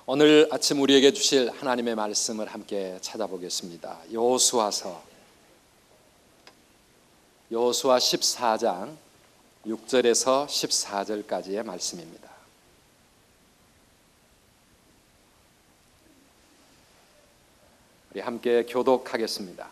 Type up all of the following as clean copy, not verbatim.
오늘 아침 우리에게 주실 하나님의 말씀을 함께 찾아보겠습니다. 여호수아 14장 6절에서 14절까지의 말씀입니다. 우리 함께 교독하겠습니다.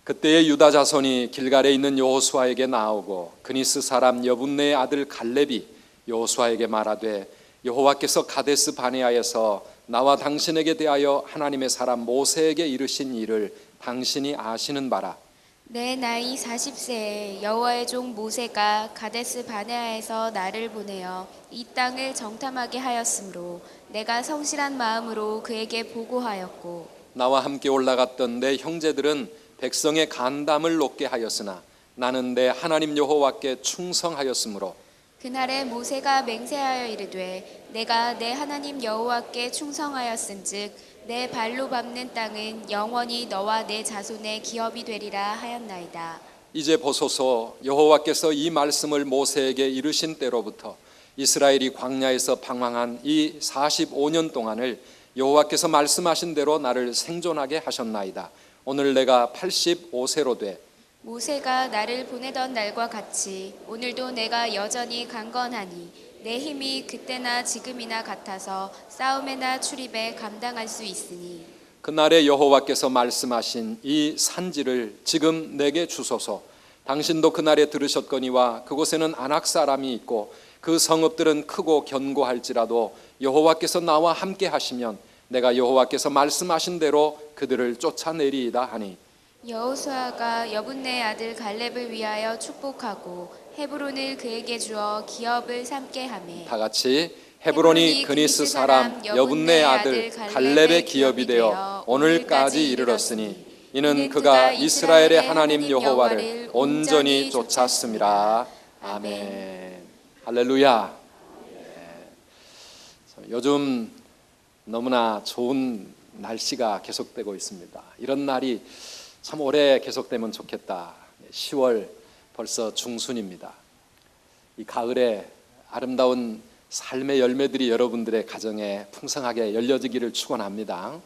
그때의 유다 자손이 길갈에 있는 여호수아에게 나오고 그니스 사람 여분네의 아들 갈렙이 여호수아에게 말하되 여호와께서 가데스 바네아에서 나와 당신에게 대하여 하나님의 사람 모세에게 이르신 일을 당신이 아시는 바라. 내 나이 40세에 여호와의 종 모세가 가데스 바네아에서 나를 보내어 이 땅을 정탐하게 하였으므로 내가 성실한 마음으로 그에게 보고하였고 나와 함께 올라갔던 내 형제들은 백성의 간담을 높게 하였으나 나는 내 하나님 여호와께 충성하였으므로 그날에 모세가 맹세하여 이르되 내가 내 하나님 여호와께 충성하였은즉 내 발로 밟는 땅은 영원히 너와 내 자손의 기업이 되리라 하였나이다. 이제 보소서, 여호와께서 이 말씀을 모세에게 이르신 때로부터 이스라엘이 광야에서 방황한 이 45년 동안을 여호와께서 말씀하신 대로 나를 생존하게 하셨나이다. 오늘 내가 85세로 돼 모세가 나를 보내던 날과 같이 오늘도 내가 여전히 강건하니 내 힘이 그때나 지금이나 같아서 싸움에나 출입에 감당할 수 있으니 그날에 여호와께서 말씀하신 이 산지를 지금 내게 주소서. 당신도 그날에 들으셨거니와 그곳에는 아낙 사람이 있고 그 성읍들은 크고 견고할지라도 여호와께서 나와 함께 하시면 내가 여호와께서 말씀하신 대로 그들을 쫓아내리이다 하니 여호수아가 여분네 아들 갈렙을 위하여 축복하고 헤브론을 그에게 주어 기업을 삼게 하매 다 같이 헤브론이 그니스 사람 여분네 아들 갈렙의 기업이 되어 오늘까지 이르렀으니 이는 그가 이스라엘의 하나님 여호와를 온전히 쫓았음이라. 아멘. 할렐루야. 요즘 너무나 좋은 날씨가 계속되고 있습니다. 이런 날이 참 오래 계속되면 좋겠다. 10월 벌써 중순입니다. 이 가을에 아름다운 삶의 열매들이 여러분들의 가정에 풍성하게 열려지기를 축원합니다.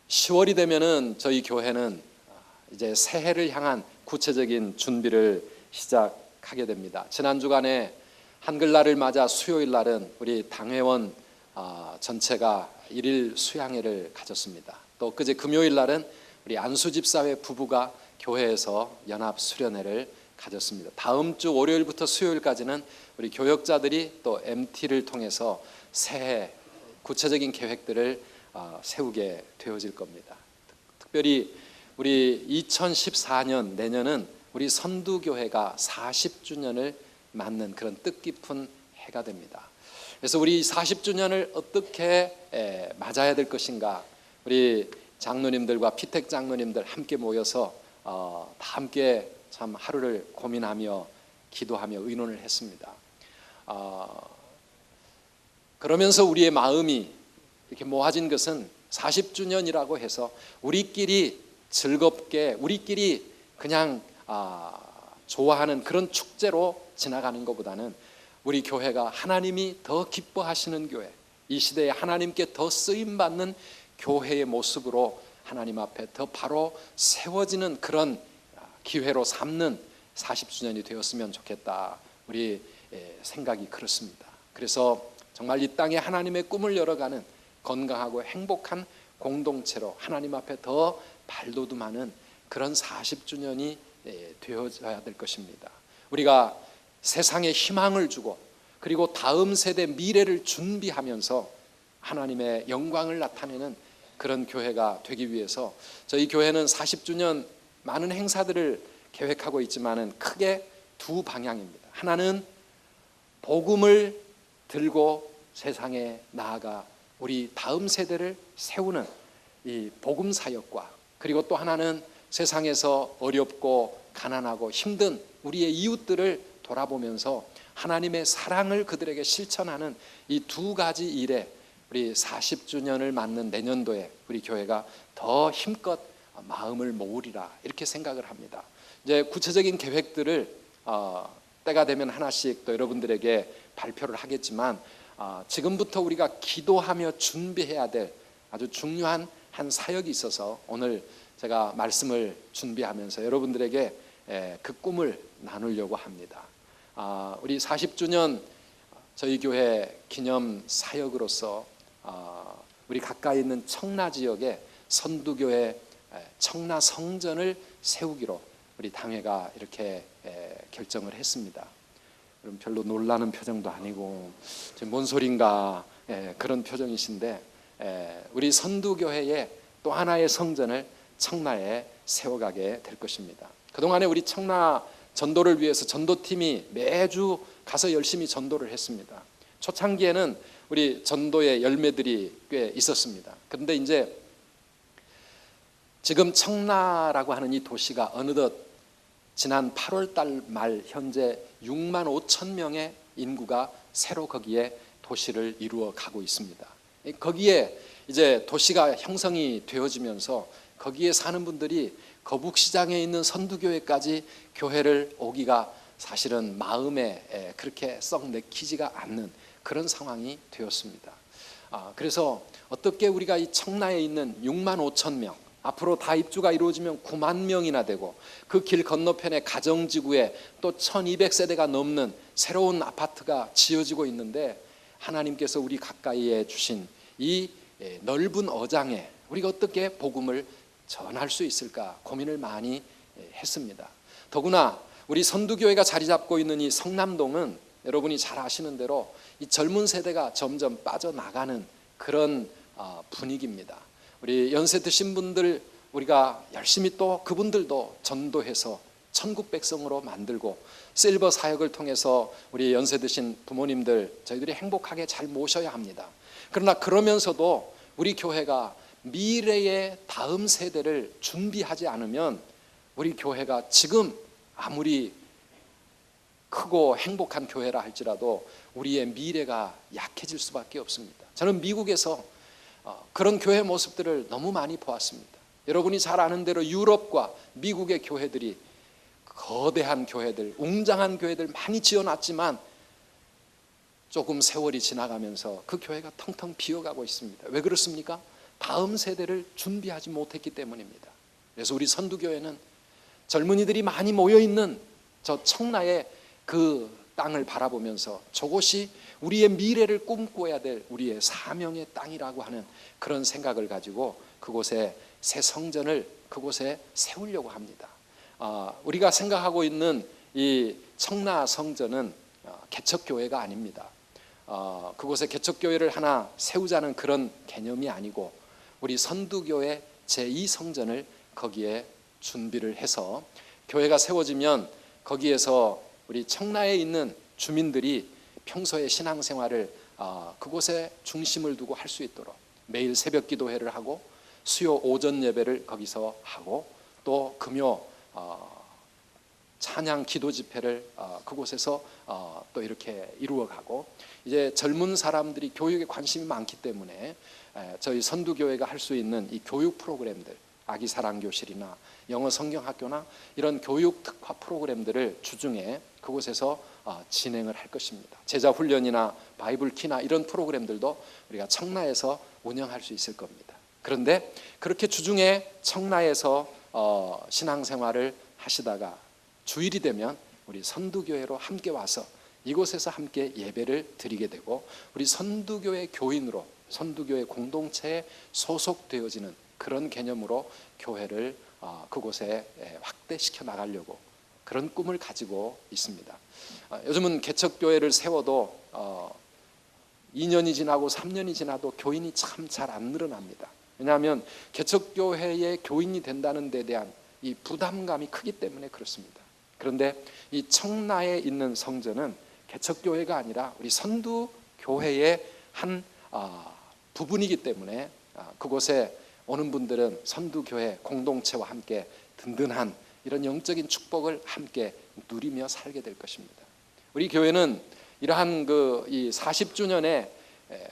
10월이 되면은 저희 교회는 이제 새해를 향한 구체적인 준비를 시작하게 됩니다. 지난 주간에 한글날을 맞아 수요일 날은 우리 당회원 전체가 일일 수양회를 가졌습니다. 또 그제 금요일 날은 우리 안수집사회 부부가 교회에서 연합 수련회를 가졌습니다. 다음 주 월요일부터 수요일까지는 우리 교역자들이 또 MT를 통해서 새해 구체적인 계획들을 세우게 되어질 겁니다. 특별히 우리 2014년 내년은 우리 선두교회가 40주년을 맞는 그런 뜻깊은 해가 됩니다. 그래서 우리 40주년을 어떻게 맞아야 될 것인가, 우리 장로님들과 피택 장로님들 함께 모여서 다 함께 참 하루를 고민하며 기도하며 의논을 했습니다. 그러면서 우리의 마음이 이렇게 모아진 것은 40주년이라고 해서 우리끼리 즐겁게 우리끼리 그냥 좋아하는 그런 축제로 지나가는 것보다는 우리 교회가 하나님이 더 기뻐하시는 교회, 이 시대에 하나님께 더 쓰임받는 교회의 모습으로 하나님 앞에 더 바로 세워지는 그런 기회로 삼는 40주년이 되었으면 좋겠다. 우리 생각이 그렇습니다. 그래서 정말 이 땅에 하나님의 꿈을 열어가는 건강하고 행복한 공동체로 하나님 앞에 더 발돋움하는 그런 40주년이 되어져야 될 것입니다. 우리가 세상에 희망을 주고 그리고 다음 세대 미래를 준비하면서 하나님의 영광을 나타내는 그런 교회가 되기 위해서 저희 교회는 40주년 많은 행사들을 계획하고 있지만은 크게 두 방향입니다. 하나는 복음을 들고 세상에 나아가 우리 다음 세대를 세우는 이 복음 사역과, 그리고 또 하나는 세상에서 어렵고 가난하고 힘든 우리의 이웃들을 돌아보면서 하나님의 사랑을 그들에게 실천하는 이 두 가지 일에 우리 40주년을 맞는 내년도에 우리 교회가 더 힘껏 마음을 모으리라 이렇게 생각을 합니다. 이제 구체적인 계획들을 때가 되면 하나씩 또 여러분들에게 발표를 하겠지만 지금부터 우리가 기도하며 준비해야 될 아주 중요한 한 사역이 있어서 오늘 제가 말씀을 준비하면서 여러분들에게 그 꿈을 나누려고 합니다. 우리 40주년 저희 교회 기념 사역으로서 우리 가까이 있는 청라 지역에 선두교회 청라 성전을 세우기로 우리 당회가 이렇게 결정을 했습니다. 그럼 별로 놀라는 표정도 아니고 지금 뭔 소린가 그런 표정이신데, 우리 선두교회의 또 하나의 성전을 청라에 세워가게 될 것입니다. 그동안에 우리 청라 전도를 위해서 전도팀이 매주 가서 열심히 전도를 했습니다. 초창기에는 우리 전도의 열매들이 꽤 있었습니다. 그런데 이제 지금 청라라고 하는 이 도시가 어느덧 지난 8월 달 말 현재 6만 5천 명의 인구가 새로 거기에 도시를 이루어 가고 있습니다. 거기에 이제 도시가 형성이 되어지면서 거기에 사는 분들이 거북시장에 있는 선두교회까지 교회를 오기가 사실은 마음에 그렇게 썩 내키지가 않는 그런 상황이 되었습니다. 그래서 어떻게 우리가 이 청라에 있는 6만 5천 명, 앞으로 다 입주가 이루어지면 9만 명이나 되고 그 길 건너편에 가정지구에 또 1200세대가 넘는 새로운 아파트가 지어지고 있는데, 하나님께서 우리 가까이에 주신 이 넓은 어장에 우리가 어떻게 복음을 전할 수 있을까 고민을 많이 했습니다. 더구나 우리 선두교회가 자리 잡고 있는 이 성남동은 여러분이 잘 아시는 대로 이 젊은 세대가 점점 빠져나가는 그런 분위기입니다. 우리 연세 드신 분들 우리가 열심히 또 그분들도 전도해서 천국 백성으로 만들고 실버 사역을 통해서 우리 연세 드신 부모님들 저희들이 행복하게 잘 모셔야 합니다. 그러나 그러면서도 우리 교회가 미래의 다음 세대를 준비하지 않으면 우리 교회가 지금 아무리 크고 행복한 교회라 할지라도 우리의 미래가 약해질 수밖에 없습니다. 저는 미국에서 그런 교회 모습들을 너무 많이 보았습니다. 여러분이 잘 아는 대로 유럽과 미국의 교회들이 거대한 교회들, 웅장한 교회들 많이 지어놨지만 조금 세월이 지나가면서 그 교회가 텅텅 비어가고 있습니다. 왜 그렇습니까? 다음 세대를 준비하지 못했기 때문입니다. 그래서 우리 선두교회는 젊은이들이 많이 모여있는 저 청라의 그 땅을 바라보면서 저곳이 우리의 미래를 꿈꿔야 될 우리의 사명의 땅이라고 하는 그런 생각을 가지고 그곳에 새 성전을 그곳에 세우려고 합니다. 우리가 생각하고 있는 이 청라 성전은 개척교회가 아닙니다. 그곳에 개척교회를 하나 세우자는 그런 개념이 아니고 우리 선두교회 제2성전을 거기에 준비를 해서 교회가 세워지면 거기에서 우리 청라에 있는 주민들이 평소에 신앙생활을 그곳에 중심을 두고 할 수 있도록 매일 새벽 기도회를 하고 수요 오전 예배를 거기서 하고 또 금요 찬양 기도 집회를 그곳에서 또 이렇게 이루어가고, 이제 젊은 사람들이 교육에 관심이 많기 때문에 저희 선두교회가 할 수 있는 이 교육 프로그램들, 아기사랑교실이나 영어 성경학교나 이런 교육 특화 프로그램들을 주중에 그곳에서 진행을 할 것입니다. 제자 훈련이나 바이블 키나 이런 프로그램들도 우리가 청라에서 운영할 수 있을 겁니다. 그런데 그렇게 주중에 청라에서 신앙생활을 하시다가 주일이 되면 우리 선두교회로 함께 와서 이곳에서 함께 예배를 드리게 되고 우리 선두교회 교인으로 선두교회 공동체에 소속되어지는 그런 개념으로 교회를 그곳에 확대시켜 나가려고 그런 꿈을 가지고 있습니다. 요즘은 개척교회를 세워도 2년이 지나고 3년이 지나도 교인이 참 잘 안 늘어납니다. 왜냐하면 개척교회의 교인이 된다는 데 대한 이 부담감이 크기 때문에 그렇습니다. 그런데 이 청라에 있는 성전은 개척교회가 아니라 우리 선두교회의 한 부분이기 때문에 그곳에 오는 분들은 선두교회 공동체와 함께 든든한 이런 영적인 축복을 함께 누리며 살게 될 것입니다. 우리 교회는 이러한 이 40주년에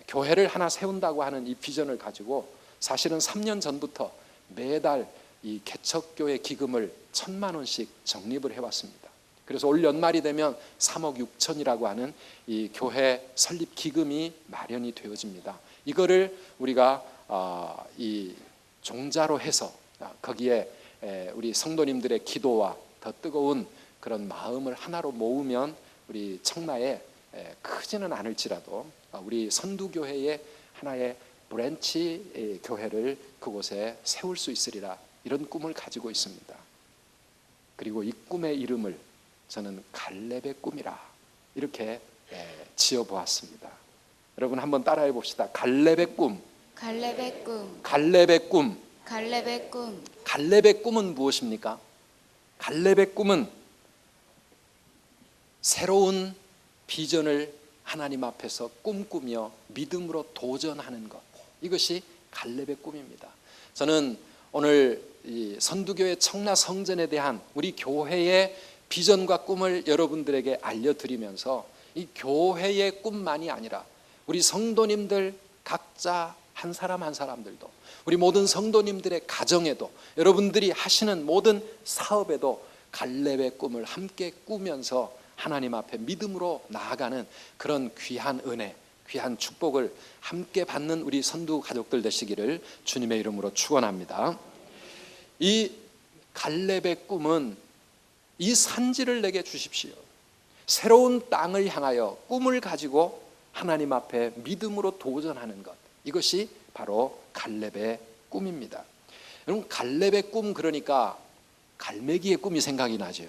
교회를 하나 세운다고 하는 이 비전을 가지고 사실은 3년 전부터 매달 이 개척교회 기금을 1,000만 원씩 적립을 해왔습니다. 그래서 올 연말이 되면 3억 6천이라고 하는 이 교회 설립 기금이 마련이 되어집니다. 이거를 우리가 이 종자로 해서 거기에 우리 성도님들의 기도와 더 뜨거운 그런 마음을 하나로 모으면 우리 청라에 크지는 않을지라도 우리 선두교회의 하나의 브랜치 교회를 그곳에 세울 수 있으리라, 이런 꿈을 가지고 있습니다. 그리고 이 꿈의 이름을 저는 갈렙의 꿈이라 이렇게 지어보았습니다. 여러분 한번 따라해 봅시다. 갈렙의 꿈. 갈렙의 꿈. 갈렙의 꿈. 갈렙의 꿈. 갈렙의 꿈은 무엇입니까? 갈렙의 꿈은 새로운 비전을 하나님 앞에서 꿈꾸며 믿음으로 도전하는 것, 이것이 갈렙의 꿈입니다. 저는 오늘 이 선두교회 청라 성전에 대한 우리 교회의 비전과 꿈을 여러분들에게 알려드리면서 이 교회의 꿈만이 아니라 우리 성도님들 각자 한 사람 한 사람들도, 우리 모든 성도님들의 가정에도, 여러분들이 하시는 모든 사업에도 갈렙의 꿈을 함께 꾸면서 하나님 앞에 믿음으로 나아가는 그런 귀한 은혜, 귀한 축복을 함께 받는 우리 선두 가족들 되시기를 주님의 이름으로 축원합니다. 이 갈렙의 꿈은 이 산지를 내게 주십시오. 새로운 땅을 향하여 꿈을 가지고 하나님 앞에 믿음으로 도전하는 것, 이것이 바로 갈렙의 꿈입니다. 여러분, 갈렙의 꿈 그러니까 갈매기의 꿈이 생각이 나죠.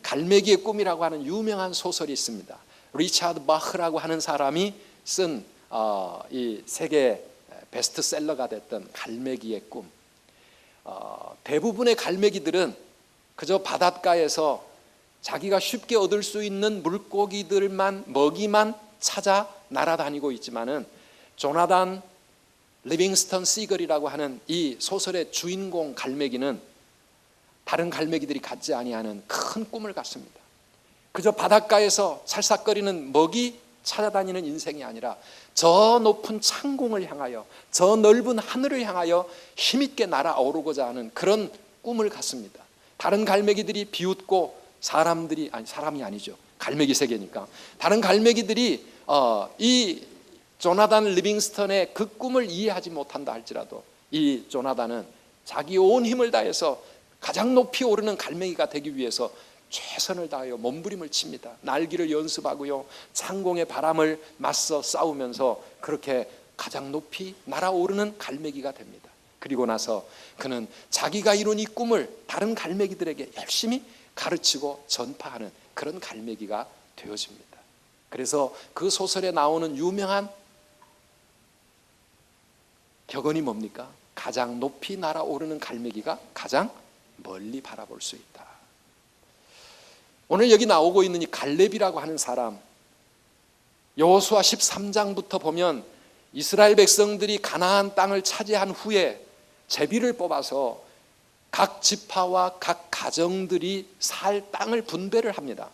갈매기의 꿈이라고 하는 유명한 소설이 있습니다. 리차드 바흐라고 하는 사람이 쓴 이 세계 베스트셀러가 됐던 갈매기의 꿈. 대부분의 갈매기들은 그저 바닷가에서 자기가 쉽게 얻을 수 있는 물고기들만, 먹이만 찾아 날아다니고 있지만은 조나단 리빙스턴 시걸이라고 하는 이 소설의 주인공 갈매기는 다른 갈매기들이 갖지 아니하는 큰 꿈을 갖습니다. 그저 바닷가에서 찰싹거리는 먹이 찾아다니는 인생이 아니라 저 높은 창공을 향하여, 저 넓은 하늘을 향하여 힘있게 날아오르고자 하는 그런 꿈을 갖습니다. 다른 갈매기들이 비웃고 사람이 아니죠. 갈매기 세계니까. 다른 갈매기들이 이 조나단 리빙스턴의 그 꿈을 이해하지 못한다 할지라도 이 조나단은 자기 온 힘을 다해서 가장 높이 오르는 갈매기가 되기 위해서 최선을 다하여 몸부림을 칩니다. 날기를 연습하고요, 창공의 바람을 맞서 싸우면서 그렇게 가장 높이 날아오르는 갈매기가 됩니다. 그리고 나서 그는 자기가 이룬 이 꿈을 다른 갈매기들에게 열심히 가르치고 전파하는 그런 갈매기가 되어집니다. 그래서 그 소설에 나오는 유명한 격언이 뭡니까? 가장 높이 날아오르는 갈매기가 가장 멀리 바라볼 수 있다. 오늘 여기 나오고 있는 이 갈렙이라고 하는 사람, 여호수아 13장부터 보면 이스라엘 백성들이 가나안 땅을 차지한 후에 제비를 뽑아서 각 지파와 각 가정들이 살 땅을 분배를 합니다.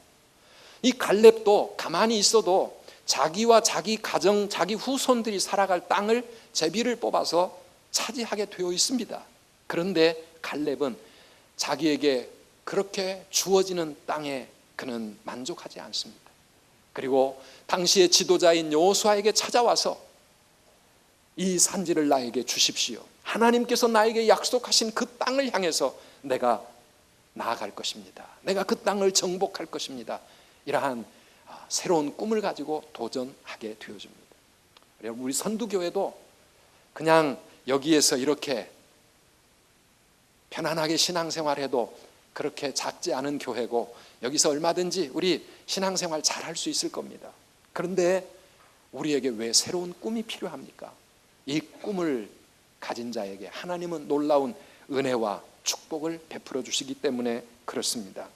이 갈렙도 가만히 있어도 자기와 자기 가정, 자기 후손들이 살아갈 땅을 제비를 뽑아서 차지하게 되어 있습니다. 그런데 갈렙은 자기에게 그렇게 주어지는 땅에 그는 만족하지 않습니다. 그리고 당시의 지도자인 여호수아에게 찾아와서 이 산지를 나에게 주십시오. 하나님께서 나에게 약속하신 그 땅을 향해서 내가 나아갈 것입니다. 내가 그 땅을 정복할 것입니다. 이러한 새로운 꿈을 가지고 도전하게 되어집니다. 우리 선두교회도 그냥 여기에서 이렇게 편안하게 신앙생활해도 그렇게 작지 않은 교회고 여기서 얼마든지 우리 신앙생활 잘할 수 있을 겁니다. 그런데 우리에게 왜 새로운 꿈이 필요합니까? 이 꿈을 가진 자에게 하나님은 놀라운 은혜와 축복을 베풀어 주시기 때문에 그렇습니다.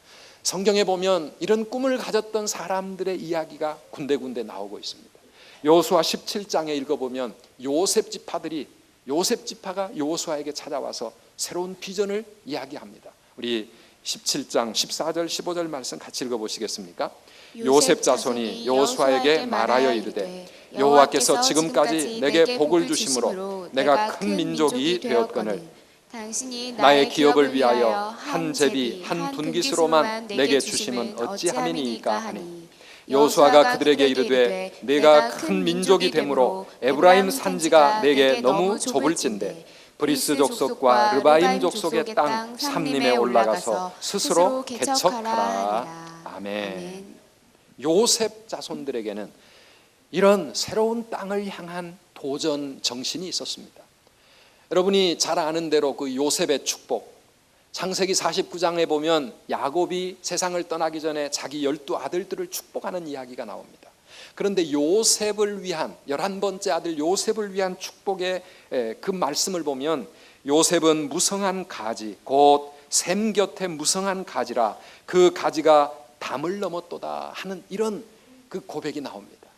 성경에 보면 이런 꿈을 가졌던 사람들의 이야기가 군데군데 나오고 있습니다. 여호수아 17장에 읽어보면 요셉 지파가 여호수아에게 찾아와서 새로운 비전을 이야기합니다. 우리 17장 14절 15절 말씀 같이 읽어보시겠습니까? 요셉 자손이 여호수아에게 말하여 이르되 여호와께서 지금까지 내게 복을 주심으로 내가 큰 민족이 되었거늘 당신이 나의 기업을 위하여 한 제비 한 분깃으로만 내게 주심은 어찌함이니까 하니 여호수아가 그들에게 이르되 내가 큰 민족이 되므로 에브라임 산지가 내게 너무 좁을진대 브리스 족속과 르바임 족속의 땅 삼림에 올라가서 스스로 개척하라. 아멘. 요셉 자손들에게는 이런 새로운 땅을 향한 도전 정신이 있었습니다. 여러분이 잘 아는 대로 그 요셉의 축복, 창세기 49장에 보면 야곱이 세상을 떠나기 전에 자기 12아들들을 축복하는 이야기가 나옵니다. 그런데 요셉을 위한 11번째 아들 요셉을 위한 축복의 그 말씀을 보면 요셉은 무성한 가지 곧 샘 곁에 무성한 가지라 그 가지가 담을 넘었도다 하는 이런 그 고백이 나옵니다.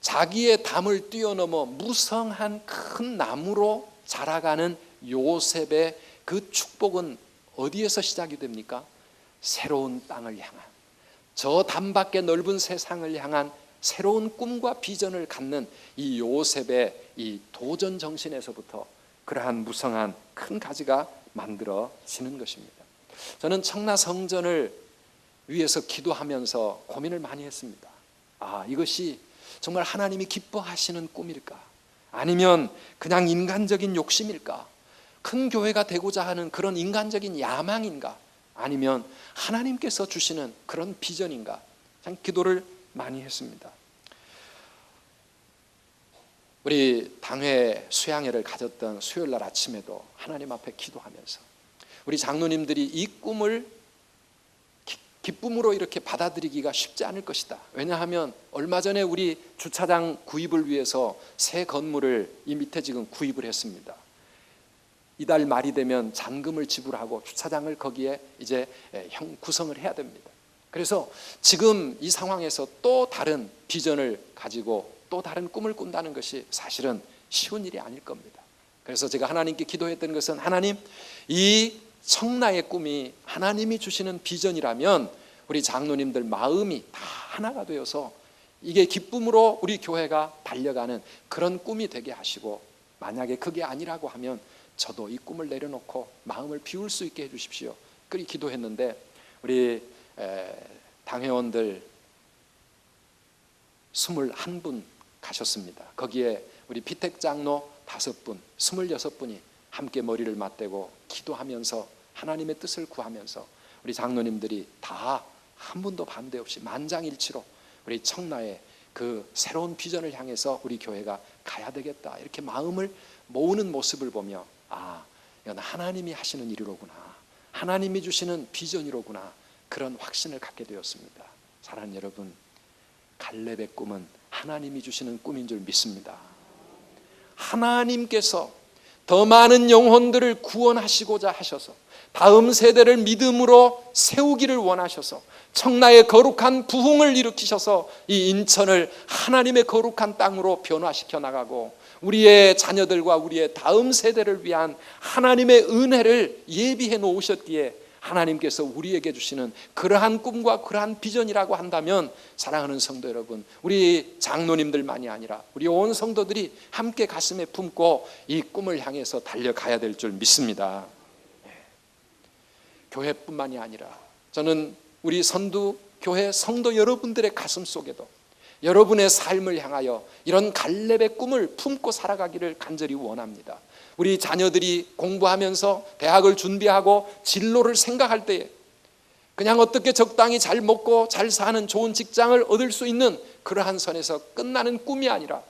자기의 담을 뛰어넘어 무성한 큰 나무로 자라가는 요셉의 그 축복은 어디에서 시작이 됩니까? 새로운 땅을 향한, 저 담밖에 넓은 세상을 향한 새로운 꿈과 비전을 갖는 이 요셉의 이 도전 정신에서부터 그러한 무성한 큰 가지가 만들어지는 것입니다. 저는 청라 성전을 위해서 기도하면서 고민을 많이 했습니다. 이것이 정말 하나님이 기뻐하시는 꿈일까? 아니면 그냥 인간적인 욕심일까? 큰 교회가 되고자 하는 그런 인간적인 야망인가? 아니면 하나님께서 주시는 그런 비전인가? 참 기도를 많이 했습니다. 우리 당회 수양회를 가졌던 수요일 날 아침에도 하나님 앞에 기도하면서 우리 장로님들이 이 꿈을 기쁨으로 이렇게 받아들이기가 쉽지 않을 것이다. 왜냐하면 얼마 전에 우리 주차장 구입을 위해서 새 건물을 이 밑에 지금 구입을 했습니다. 이달 말이 되면 잔금을 지불하고 주차장을 거기에 이제 구성을 해야 됩니다. 그래서 지금 이 상황에서 또 다른 비전을 가지고 또 다른 꿈을 꾼다는 것이 사실은 쉬운 일이 아닐 겁니다. 그래서 제가 하나님께 기도했던 것은 하나님, 이 청라의 꿈이 하나님이 주시는 비전이라면 우리 장로님들 마음이 다 하나가 되어서 이게 기쁨으로 우리 교회가 달려가는 그런 꿈이 되게 하시고, 만약에 그게 아니라고 하면 저도 이 꿈을 내려놓고 마음을 비울 수 있게 해주십시오. 그리 기도했는데 우리 당회원들 21분 가셨습니다. 거기에 우리 피택 장로 5분, 26분이 함께 머리를 맞대고 기도하면서 하나님의 뜻을 구하면서 우리 장로님들이 다 한 분도 반대 없이 만장일치로 우리 청라의 그 새로운 비전을 향해서 우리 교회가 가야 되겠다 이렇게 마음을 모으는 모습을 보며 이건 하나님이 하시는 일이로구나, 하나님이 주시는 비전이로구나, 그런 확신을 갖게 되었습니다. 사랑하는 여러분, 갈렙의 꿈은 하나님이 주시는 꿈인 줄 믿습니다. 하나님께서 더 많은 영혼들을 구원하시고자 하셔서 다음 세대를 믿음으로 세우기를 원하셔서 청라의 거룩한 부흥을 일으키셔서 이 인천을 하나님의 거룩한 땅으로 변화시켜 나가고 우리의 자녀들과 우리의 다음 세대를 위한 하나님의 은혜를 예비해 놓으셨기에 하나님께서 우리에게 주시는 그러한 꿈과 그러한 비전이라고 한다면, 사랑하는 성도 여러분, 우리 장로님들만이 아니라 우리 온 성도들이 함께 가슴에 품고 이 꿈을 향해서 달려가야 될 줄 믿습니다. 교회뿐만이 아니라 저는 우리 선두 교회 성도 여러분들의 가슴 속에도 여러분의 삶을 향하여 이런 갈렙의 꿈을 품고 살아가기를 간절히 원합니다. 우리 자녀들이 공부하면서 대학을 준비하고 진로를 생각할 때에 그냥 어떻게 적당히 잘 먹고 잘 사는 좋은 직장을 얻을 수 있는 그러한 선에서 끝나는 꿈이 아니라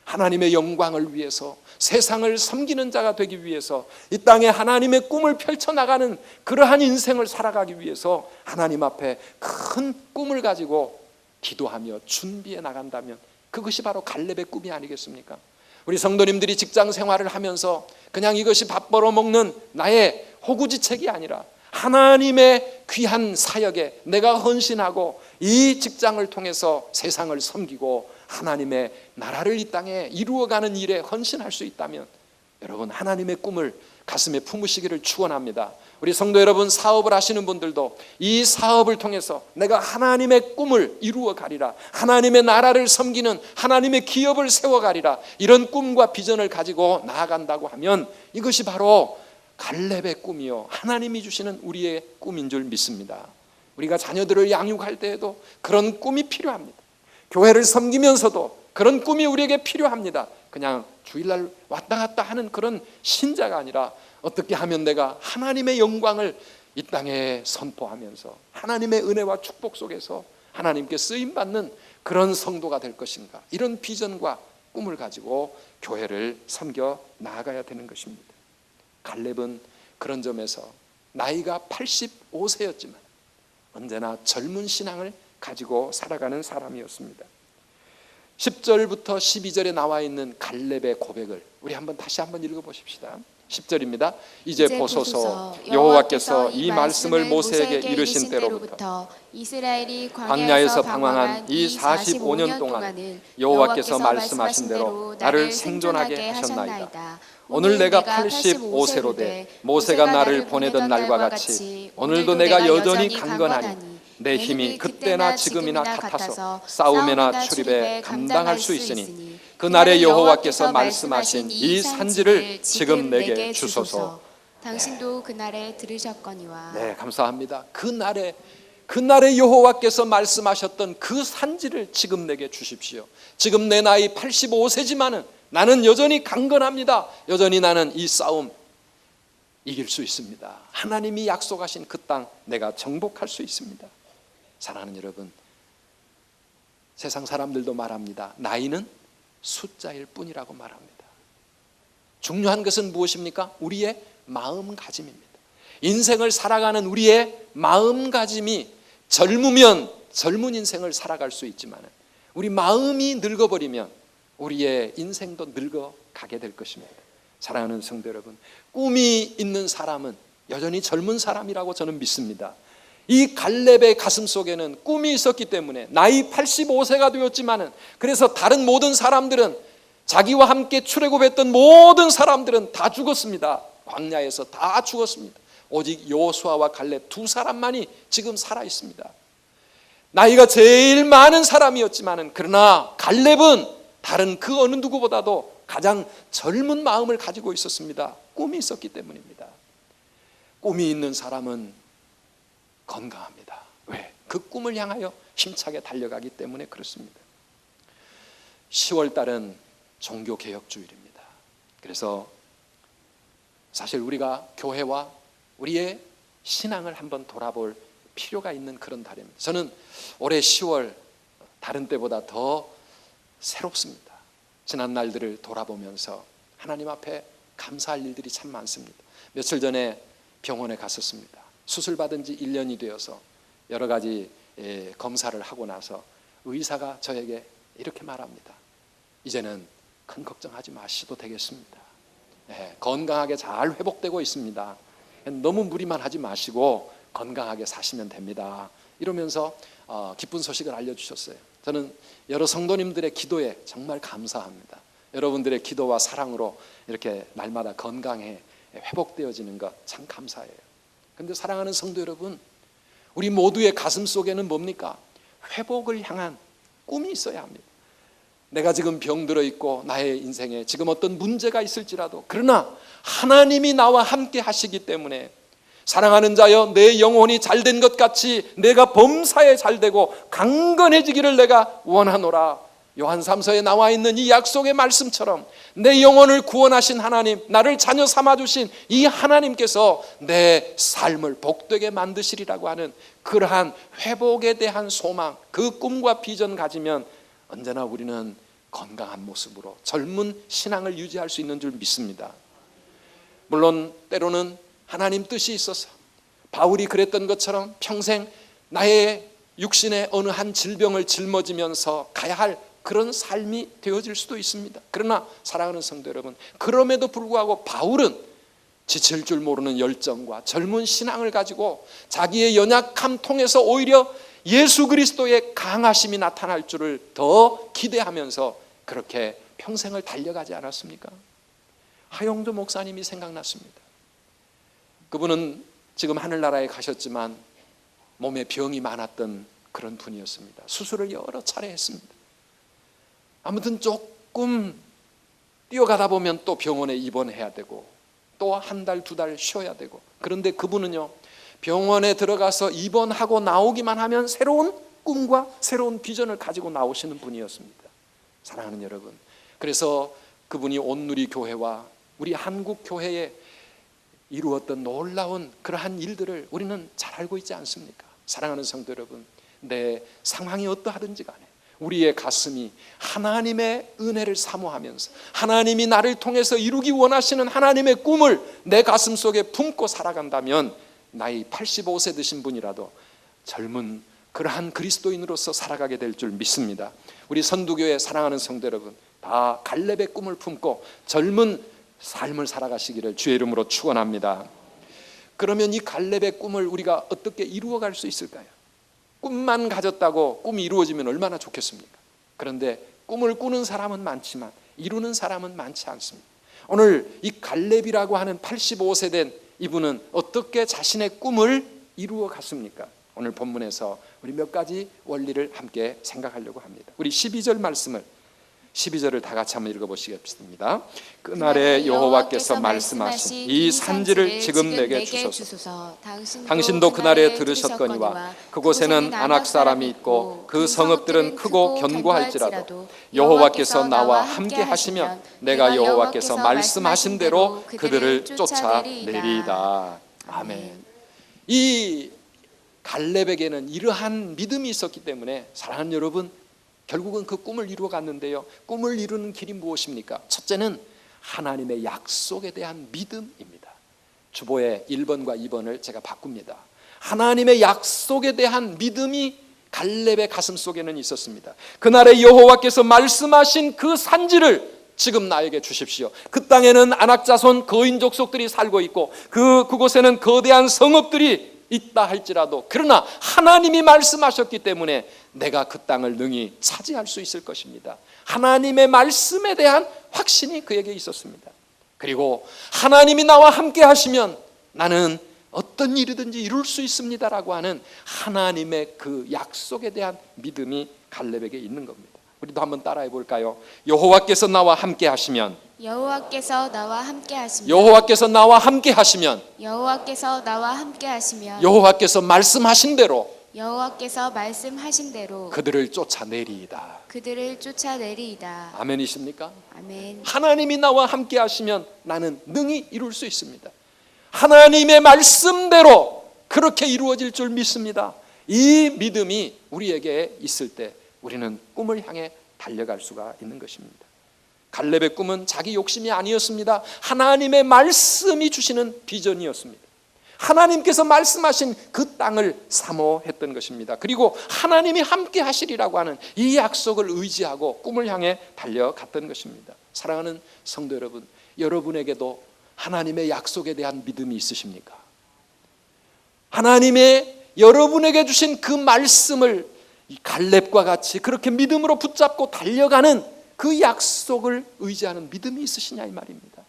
하나님의 영광을 위해서 세상을 섬기는 자가 되기 위해서 이 땅에 하나님의 꿈을 펼쳐나가는 그러한 인생을 살아가기 위해서 하나님 앞에 큰 꿈을 가지고 기도하며 준비해 나간다면 그것이 바로 갈렙의 꿈이 아니겠습니까? 우리 성도님들이 직장 생활을 하면서 그냥 이것이 밥 벌어먹는 나의 호구지책이 아니라 하나님의 귀한 사역에 내가 헌신하고 이 직장을 통해서 세상을 섬기고 하나님의 나라를 이 땅에 이루어가는 일에 헌신할 수 있다면 여러분, 하나님의 꿈을 가슴에 품으시기를 축원합니다. 우리 성도 여러분, 사업을 하시는 분들도 이 사업을 통해서 내가 하나님의 꿈을 이루어 가리라, 하나님의 나라를 섬기는 하나님의 기업을 세워 가리라, 이런 꿈과 비전을 가지고 나아간다고 하면 이것이 바로 갈렙의 꿈이요, 하나님이 주시는 우리의 꿈인 줄 믿습니다. 우리가 자녀들을 양육할 때에도 그런 꿈이 필요합니다. 교회를 섬기면서도 그런 꿈이 우리에게 필요합니다. 그냥 주일날 왔다 갔다 하는 그런 신자가 아니라 어떻게 하면 내가 하나님의 영광을 이 땅에 선포하면서 하나님의 은혜와 축복 속에서 하나님께 쓰임받는 그런 성도가 될 것인가, 이런 비전과 꿈을 가지고 교회를 섬겨 나아가야 되는 것입니다. 갈렙은 그런 점에서 나이가 85세였지만 언제나 젊은 신앙을 가지고 살아가는 사람이었습니다. 10절부터 12절에 나와 있는 갈렙의 고백을 우리 다시 한번 읽어보십시다. 10절입니다. 이제 보소서 여호와께서 이 말씀을 모세에게 이르신 때로부터 이스라엘이 광야에서 방황한 이 45년 동안 여호와께서 말씀하신 대로 나를 생존하게 하셨나이다. 오늘 내가 85세로 돼 모세가 나를 보내던 날과 같이 오늘도 내가 여전히 강건하니 내 힘이 그때나 지금이나 같아서 싸움이나 출입에 감당할 수 있으니 그날에 여호와께서 말씀하신 이 산지를 지금 내게 주소서. 당신도 그날에 들으셨거니와. 네, 감사합니다. 그날에 여호와께서 말씀하셨던 그 산지를 지금 내게 주십시오. 지금 내 나이 85세지만은 나는 여전히 강건합니다. 여전히 나는 이 싸움 이길 수 있습니다. 하나님이 약속하신 그 땅 내가 정복할 수 있습니다. 사랑하는 여러분, 세상 사람들도 말합니다. 나이는 숫자일 뿐이라고 말합니다. 중요한 것은 무엇입니까? 우리의 마음가짐입니다. 인생을 살아가는 우리의 마음가짐이 젊으면 젊은 인생을 살아갈 수 있지만 우리 마음이 늙어버리면 우리의 인생도 늙어가게 될 것입니다. 사랑하는 성도 여러분, 꿈이 있는 사람은 여전히 젊은 사람이라고 저는 믿습니다. 이 갈렙의 가슴 속에는 꿈이 있었기 때문에 나이 85세가 되었지만은, 그래서 다른 모든 사람들은, 자기와 함께 출애굽했던 모든 사람들은 다 죽었습니다. 광야에서 다 죽었습니다. 오직 여호수아와 갈렙 두 사람만이 지금 살아 있습니다. 나이가 제일 많은 사람이었지만은, 그러나 갈렙은 다른 그 어느 누구보다도 가장 젊은 마음을 가지고 있었습니다. 꿈이 있었기 때문입니다. 꿈이 있는 사람은 건강합니다. 왜? 그 꿈을 향하여 힘차게 달려가기 때문에 그렇습니다. 10월 달은 종교개혁주일입니다. 그래서 사실 우리가 교회와 우리의 신앙을 한번 돌아볼 필요가 있는 그런 달입니다. 저는 올해 10월 다른 때보다 더 새롭습니다. 지난 날들을 돌아보면서 하나님 앞에 감사할 일들이 참 많습니다. 며칠 전에 병원에 갔었습니다. 수술 받은 지 1년이 되어서 여러 가지 검사를 하고 나서 의사가 저에게 이렇게 말합니다. 이제는 큰 걱정하지 마셔도 되겠습니다. 건강하게 잘 회복되고 있습니다. 너무 무리만 하지 마시고 건강하게 사시면 됩니다. 이러면서 기쁜 소식을 알려주셨어요. 저는 여러 성도님들의 기도에 정말 감사합니다. 여러분들의 기도와 사랑으로 이렇게 날마다 건강에 회복되어지는 것 참 감사해요. 그런데 사랑하는 성도 여러분, 우리 모두의 가슴 속에는 뭡니까? 회복을 향한 꿈이 있어야 합니다. 내가 지금 병들어 있고 나의 인생에 지금 어떤 문제가 있을지라도, 그러나 하나님이 나와 함께 하시기 때문에, 사랑하는 자여 내 영혼이 잘된 것 같이 내가 범사에 잘되고 강건해지기를 내가 원하노라. 요한 3서에 나와 있는 이 약속의 말씀처럼 내 영혼을 구원하신 하나님, 나를 자녀 삼아주신 이 하나님께서 내 삶을 복되게 만드시리라고 하는 그러한 회복에 대한 소망, 그 꿈과 비전 가지면 언제나 우리는 건강한 모습으로 젊은 신앙을 유지할 수 있는 줄 믿습니다. 물론 때로는 하나님 뜻이 있어서 바울이 그랬던 것처럼 평생 나의 육신의 어느 한 질병을 짊어지면서 가야 할 그런 삶이 되어질 수도 있습니다. 그러나 사랑하는 성도 여러분, 그럼에도 불구하고 바울은 지칠 줄 모르는 열정과 젊은 신앙을 가지고 자기의 연약함 통해서 오히려 예수 그리스도의 강하심이 나타날 줄을 더 기대하면서 그렇게 평생을 달려가지 않았습니까? 하용조 목사님이 생각났습니다. 그분은 지금 하늘나라에 가셨지만 몸에 병이 많았던 그런 분이었습니다. 수술을 여러 차례 했습니다. 아무튼 조금 뛰어가다 보면 또 병원에 입원해야 되고 또 한 달, 두 달 쉬어야 되고, 그런데 그분은요, 병원에 들어가서 입원하고 나오기만 하면 새로운 꿈과 새로운 비전을 가지고 나오시는 분이었습니다. 사랑하는 여러분, 그래서 그분이 온누리교회와 우리 한국교회에 이루었던 놀라운 그러한 일들을 우리는 잘 알고 있지 않습니까? 사랑하는 성도 여러분, 내 상황이 어떠하든지 간에 우리의 가슴이 하나님의 은혜를 사모하면서 하나님이 나를 통해서 이루기 원하시는 하나님의 꿈을 내 가슴 속에 품고 살아간다면 나이 85세 드신 분이라도 젊은 그러한 그리스도인으로서 살아가게 될 줄 믿습니다. 우리 선두교회 사랑하는 성도 여러분, 다 갈렙의 꿈을 품고 젊은 삶을 살아가시기를 주의 이름으로 축원합니다. 그러면 이 갈렙의 꿈을 우리가 어떻게 이루어갈 수 있을까요? 꿈만 가졌다고 꿈이 이루어지면 얼마나 좋겠습니까? 그런데 꿈을 꾸는 사람은 많지만 이루는 사람은 많지 않습니다. 오늘 이 갈렙이라고 하는 85세 된 이분은 어떻게 자신의 꿈을 이루어 갔습니까? 오늘 본문에서 우리 몇 가지 원리를 함께 생각하려고 합니다. 우리 12절 말씀을 12절을 다 같이 한번 읽어보시겠습니다. 그날에 여호와께서 말씀하신 이 산지를 지금 내게 주소서. 당신도 그날에 들으셨거니와 그곳에는 아낙 사람이 있고 그 성읍들은 크고 견고할지라도 여호와께서 나와 함께 하시면 내가 여호와께서 말씀하신 대로 그들을 쫓아내리이다. 아멘. 이 갈렙에게는 이러한 믿음이 있었기 때문에 사랑하는 여러분, 결국은 그 꿈을 이루어 갔는데요, 꿈을 이루는 길이 무엇입니까? 첫째는 하나님의 약속에 대한 믿음입니다. 주보의 1번과 2번을 제가 바꿉니다. 하나님의 약속에 대한 믿음이 갈렙의 가슴 속에는 있었습니다. 그날에 여호와께서 말씀하신 그 산지를 지금 나에게 주십시오. 그 땅에는 아낙 자손 거인 족속들이 살고 있고 그곳에는 거대한 성읍들이 있다 할지라도, 그러나 하나님이 말씀하셨기 때문에 내가 그 땅을 능히 차지할 수 있을 것입니다. 하나님의 말씀에 대한 확신이 그에게 있었습니다. 그리고 하나님이 나와 함께 하시면 나는 어떤 일이든지 이룰 수 있습니다라고 하는 하나님의 그 약속에 대한 믿음이 갈렙에게 있는 겁니다. 우리도 한번 따라해 볼까요? 여호와께서 나와 함께 하시면, 여호와께서 나와 함께 하시면, 여호와께서 나와 함께 하시면, 여호와께서 나와 함께 하시면, 여호와께서 말씀하신 대로, 여호와께서 말씀하신 대로 그들을 쫓아내리이다. 그들을 쫓아내리이다. 아멘이십니까? 아멘. 하나님이 나와 함께 하시면 나는 능히 이룰 수 있습니다. 하나님의 말씀대로 그렇게 이루어질 줄 믿습니다. 이 믿음이 우리에게 있을 때 우리는 꿈을 향해 달려갈 수가 있는 것입니다. 갈렙의 꿈은 자기 욕심이 아니었습니다. 하나님의 말씀이 주시는 비전이었습니다. 하나님께서 말씀하신 그 땅을 사모했던 것입니다. 그리고 하나님이 함께 하시리라고 하는 이 약속을 의지하고 꿈을 향해 달려갔던 것입니다. 사랑하는 성도 여러분, 여러분에게도 하나님의 약속에 대한 믿음이 있으십니까? 하나님의 여러분에게 주신 그 말씀을 이 갈렙과 같이 그렇게 믿음으로 붙잡고 달려가는 그 약속을 의지하는 믿음이 있으시냐 이 말입니다.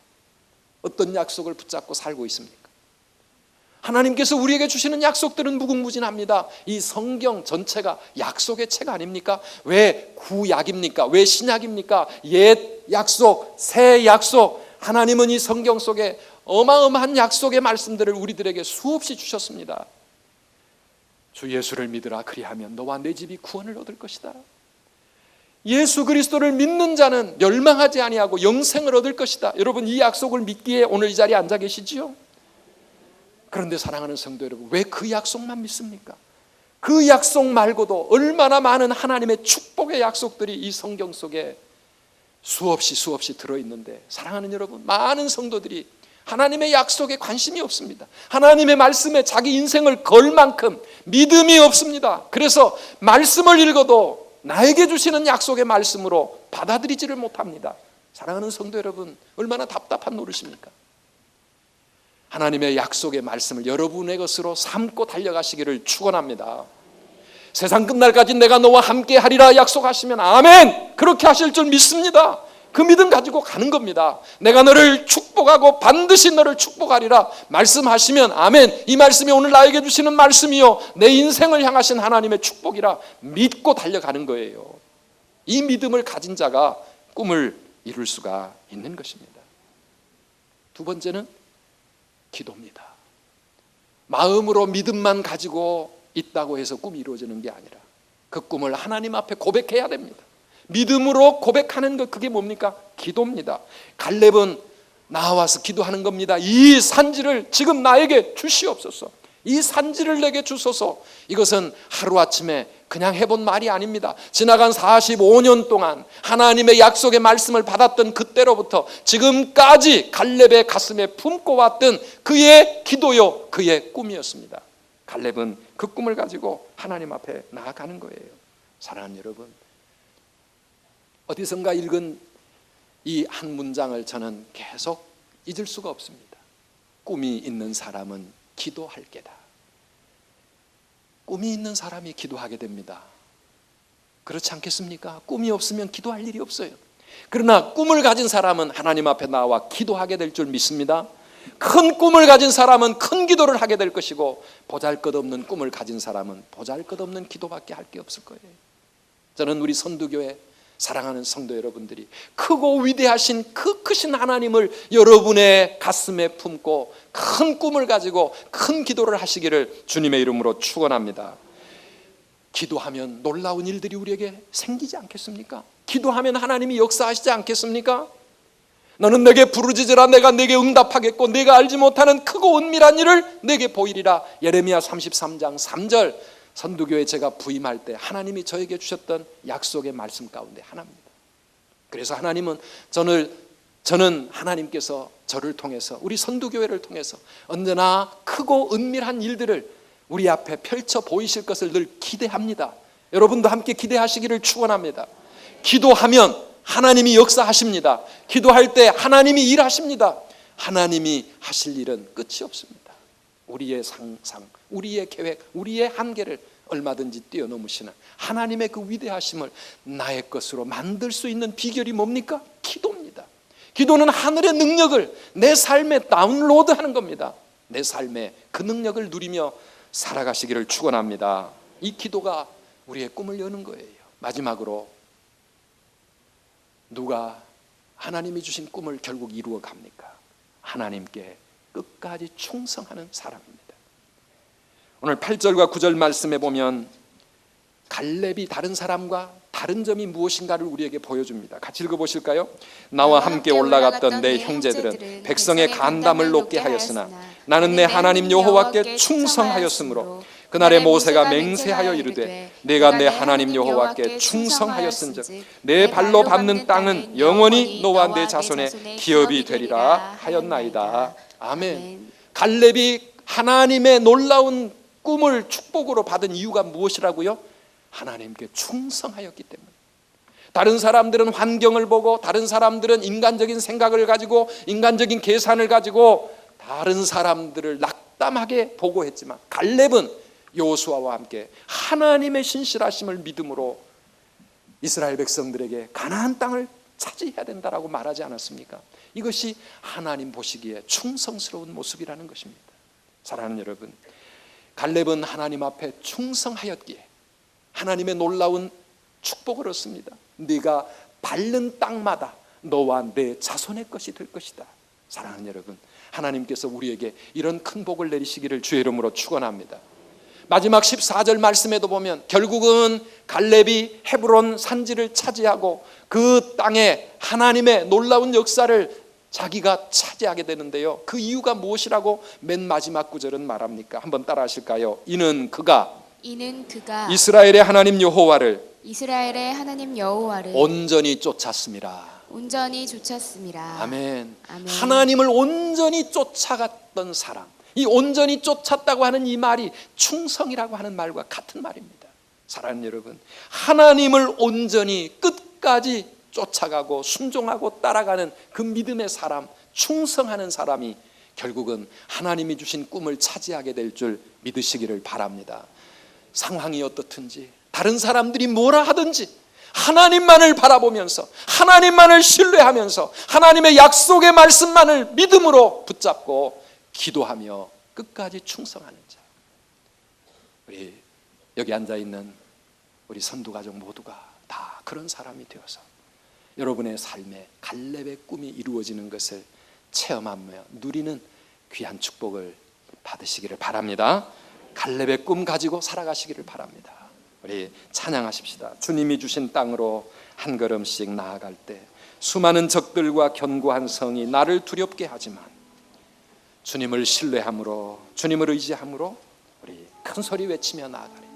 어떤 약속을 붙잡고 살고 있습니까? 하나님께서 우리에게 주시는 약속들은 무궁무진합니다. 이 성경 전체가 약속의 책 아닙니까? 왜 구약입니까? 왜 신약입니까? 옛 약속, 새 약속, 하나님은 이 성경 속에 어마어마한 약속의 말씀들을 우리들에게 수없이 주셨습니다. 주 예수를 믿으라, 그리하면 너와 내 집이 구원을 얻을 것이다. 예수 그리스도를 믿는 자는 멸망하지 아니하고 영생을 얻을 것이다. 여러분, 이 약속을 믿기에 오늘 이 자리에 앉아 계시지요? 그런데 사랑하는 성도 여러분, 왜 그 약속만 믿습니까? 그 약속 말고도 얼마나 많은 하나님의 축복의 약속들이 이 성경 속에 수없이 들어있는데, 사랑하는 여러분, 많은 성도들이 하나님의 약속에 관심이 없습니다. 하나님의 말씀에 자기 인생을 걸 만큼 믿음이 없습니다. 그래서 말씀을 읽어도 나에게 주시는 약속의 말씀으로 받아들이지를 못합니다. 사랑하는 성도 여러분, 얼마나 답답한 노릇입니까? 하나님의 약속의 말씀을 여러분의 것으로 삼고 달려가시기를 축원합니다. 세상 끝날까지 내가 너와 함께 하리라 약속하시면 아멘, 그렇게 하실 줄 믿습니다. 그 믿음 가지고 가는 겁니다. 내가 너를 축복하고 반드시 너를 축복하리라 말씀하시면 아멘. 이 말씀이 오늘 나에게 주시는 말씀이요 내 인생을 향하신 하나님의 축복이라 믿고 달려가는 거예요. 이 믿음을 가진 자가 꿈을 이룰 수가 있는 것입니다. 두 번째는 기도입니다. 마음으로 믿음만 가지고 있다고 해서 꿈이 이루어지는 게 아니라 그 꿈을 하나님 앞에 고백해야 됩니다. 믿음으로 고백하는 것, 그게 뭡니까? 기도입니다. 갈렙은 나와서 기도하는 겁니다. 이 산지를 지금 나에게 주시옵소서. 이 산지를 내게 주소서. 이것은 하루아침에 그냥 해본 말이 아닙니다. 지나간 45년 동안 하나님의 약속의 말씀을 받았던 그때로부터 지금까지 갈렙의 가슴에 품고 왔던 그의 기도요, 그의 꿈이었습니다. 갈렙은 그 꿈을 가지고 하나님 앞에 나아가는 거예요. 사랑하는 여러분, 어디선가 읽은 이 한 문장을 저는 계속 잊을 수가 없습니다. 꿈이 있는 사람은 기도할 게다. 꿈이 있는 사람이 기도하게 됩니다. 그렇지 않겠습니까? 꿈이 없으면 기도할 일이 없어요. 그러나 꿈을 가진 사람은 하나님 앞에 나와 기도하게 될 줄 믿습니다. 큰 꿈을 가진 사람은 큰 기도를 하게 될 것이고 보잘것없는 꿈을 가진 사람은 보잘것없는 기도밖에 할 게 없을 거예요. 저는 우리 선두교회 사랑하는 성도 여러분들이 크고 위대하신 그 크신 하나님을 여러분의 가슴에 품고 큰 꿈을 가지고 큰 기도를 하시기를 주님의 이름으로 축원합니다. 기도하면 놀라운 일들이 우리에게 생기지 않겠습니까? 기도하면 하나님이 역사하시지 않겠습니까? 너는 내게 부르짖으라 내가 내게 응답하겠고 내가 알지 못하는 크고 은밀한 일을 내게 보이리라. 예레미야 33장 3절. 선두교에 제가 부임할 때 하나님이 저에게 주셨던 약속의 말씀 가운데 하나입니다. 그래서 하나님은 저는 하나님께서 저를 통해서 우리 선두교회를 통해서 언제나 크고 은밀한 일들을 우리 앞에 펼쳐 보이실 것을 늘 기대합니다. 여러분도 함께 기대하시기를 축원합니다. 기도하면 하나님이 역사하십니다. 기도할 때 하나님이 일하십니다. 하나님이 하실 일은 끝이 없습니다. 우리의 상상, 우리의 계획, 우리의 한계를 얼마든지 뛰어넘으시는 하나님의 그 위대하심을 나의 것으로 만들 수 있는 비결이 뭡니까? 기도입니다. 기도는 하늘의 능력을 내 삶에 다운로드하는 겁니다. 내 삶에 그 능력을 누리며 살아가시기를 축원합니다. 이 기도가 우리의 꿈을 여는 거예요. 마지막으로 누가 하나님이 주신 꿈을 결국 이루어 갑니까? 하나님께 끝까지 충성하는 사람입니다. 오늘 8절과 9절 말씀에 보면 갈렙이 다른 사람과 다른 점이 무엇인가를 우리에게 보여줍니다. 같이 읽어보실까요? 나와 함께 올라갔던 내 형제들은 백성의 간담을 높게 하였으나 나는 내 하나님 여호와께 충성하였으므로 그날에 모세가 맹세하여 이르되 내가 내 하나님 여호와께 충성하였은즉 내 발로 밟는 땅은 영원히 너와 내 자손의 기업이 되리라 하였나이다. 아멘. 갈렙이 하나님의 놀라운 꿈을 축복으로 받은 이유가 무엇이라고요? 하나님께 충성하였기 때문에. 다른 사람들은 환경을 보고 다른 사람들은 인간적인 생각을 가지고 인간적인 계산을 가지고 다른 사람들을 낙담하게 보고했지만 갈렙은 여호수아와 함께 하나님의 신실하심을 믿음으로 이스라엘 백성들에게 가나안 땅을 차지해야 된다라고 말하지 않았습니까? 이것이 하나님 보시기에 충성스러운 모습이라는 것입니다. 사랑하는 여러분, 갈렙은 하나님 앞에 충성하였기에 하나님의 놀라운 축복을 얻습니다. 네가 밟는 땅마다 너와 내 자손의 것이 될 것이다. 사랑하는 여러분, 하나님께서 우리에게 이런 큰 복을 내리시기를 주의 이름으로 축원합니다. 마지막 14절 말씀에도 보면 결국은 갈렙이 헤브론 산지를 차지하고 그 땅에 하나님의 놀라운 역사를 자기가 차지하게 되는데요. 그 이유가 무엇이라고 맨 마지막 구절은 말합니까? 한번 따라 하실까요? 이는 그가 이스라엘의 하나님 여호와를 온전히 쫓았습니다. 아멘. 아멘. 하나님을 온전히 쫓아갔던 사람. 이 온전히 쫓았다고 하는 이 말이 충성이라고 하는 말과 같은 말입니다. 사랑하는 여러분, 하나님을 온전히 끝까지 쫓아가고 순종하고 따라가는 그 믿음의 사람, 충성하는 사람이 결국은 하나님이 주신 꿈을 차지하게 될 줄 믿으시기를 바랍니다. 상황이 어떻든지, 다른 사람들이 뭐라 하든지, 하나님만을 바라보면서 하나님만을 신뢰하면서 하나님의 약속의 말씀만을 믿음으로 붙잡고 기도하며 끝까지 충성하는 자. 우리 여기 앉아있는 우리 선두가족 모두가 다 그런 사람이 되어서 여러분의 삶에 갈렙의 꿈이 이루어지는 것을 체험하며 누리는 귀한 축복을 받으시기를 바랍니다. 갈렙의 꿈 가지고 살아가시기를 바랍니다. 우리 찬양하십시다. 주님이 주신 땅으로 한 걸음씩 나아갈 때 수많은 적들과 견고한 성이 나를 두렵게 하지만 주님을 신뢰함으로 주님을 의지함으로 우리 큰 소리 외치며 나아가리.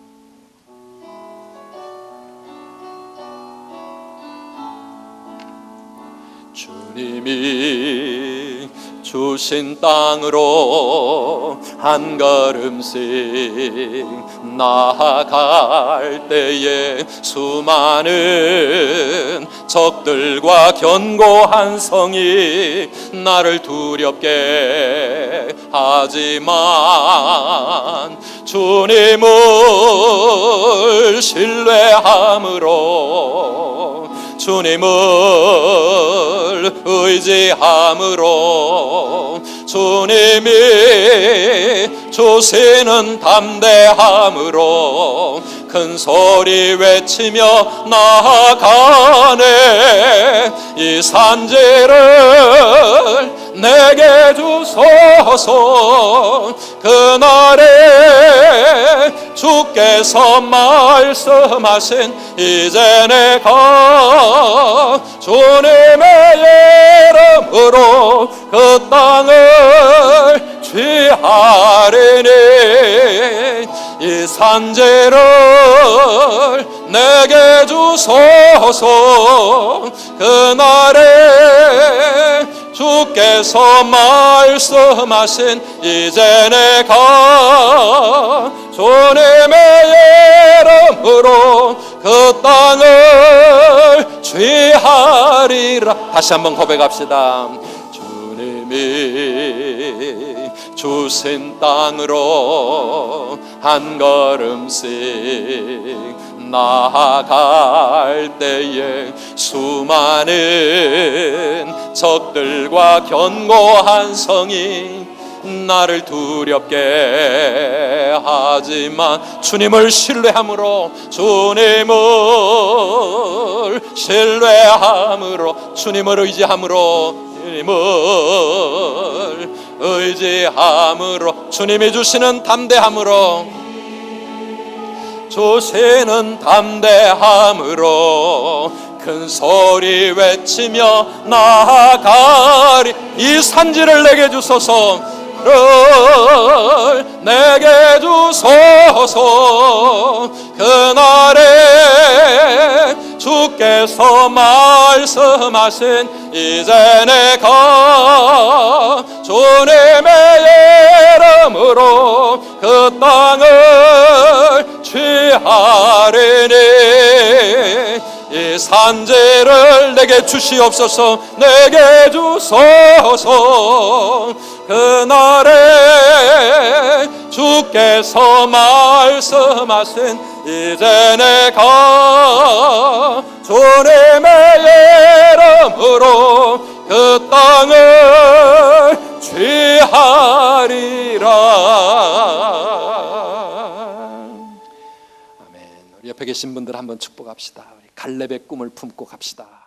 주님이 주신 땅으로 한 걸음씩 나아갈 때에 수많은 적들과 견고한 성이 나를 두렵게 하지만 주님을 신뢰함으로 주님을 의지함으로 주님이 주시는 담대함으로 큰 소리 외치며 나아가네. 이 산지를 내게 주소서. 그날에 주께서 말씀하신 이제 내가 주님의 이름으로 그 땅을 취하리니 이 산지를 내게 주소서. 그날에 주께서 말씀하신 이제 내가 주님의 이름으로 그 땅을 취하리라. 다시 한번 고백합시다. 주님이 주신 땅으로 한 걸음씩 나아갈 때에 수많은 적들과 견고한 성이 나를 두렵게 하지만 주님을 신뢰함으로 주님을 신뢰함으로 주님을 의지함으로 주님을 의지함으로 주님이 주시는 담대함으로 주시는 담대함으로 큰 소리 외치며 나아가리. 이 산지를 내게 주소서. 내게 주소서. 그날에 주께서 말씀하신 이제 내가 주님의 이름으로 그 땅을 취하리니 이 산지를 내게 주시옵소서. 내게 주소서. 그날에 주께서 말씀하신 이제 내가 주님의 이름으로 그 땅을 취하리라. 아멘. 우리 옆에 계신 분들 한번 축복합시다. 갈렙의 꿈을 품고 갑시다.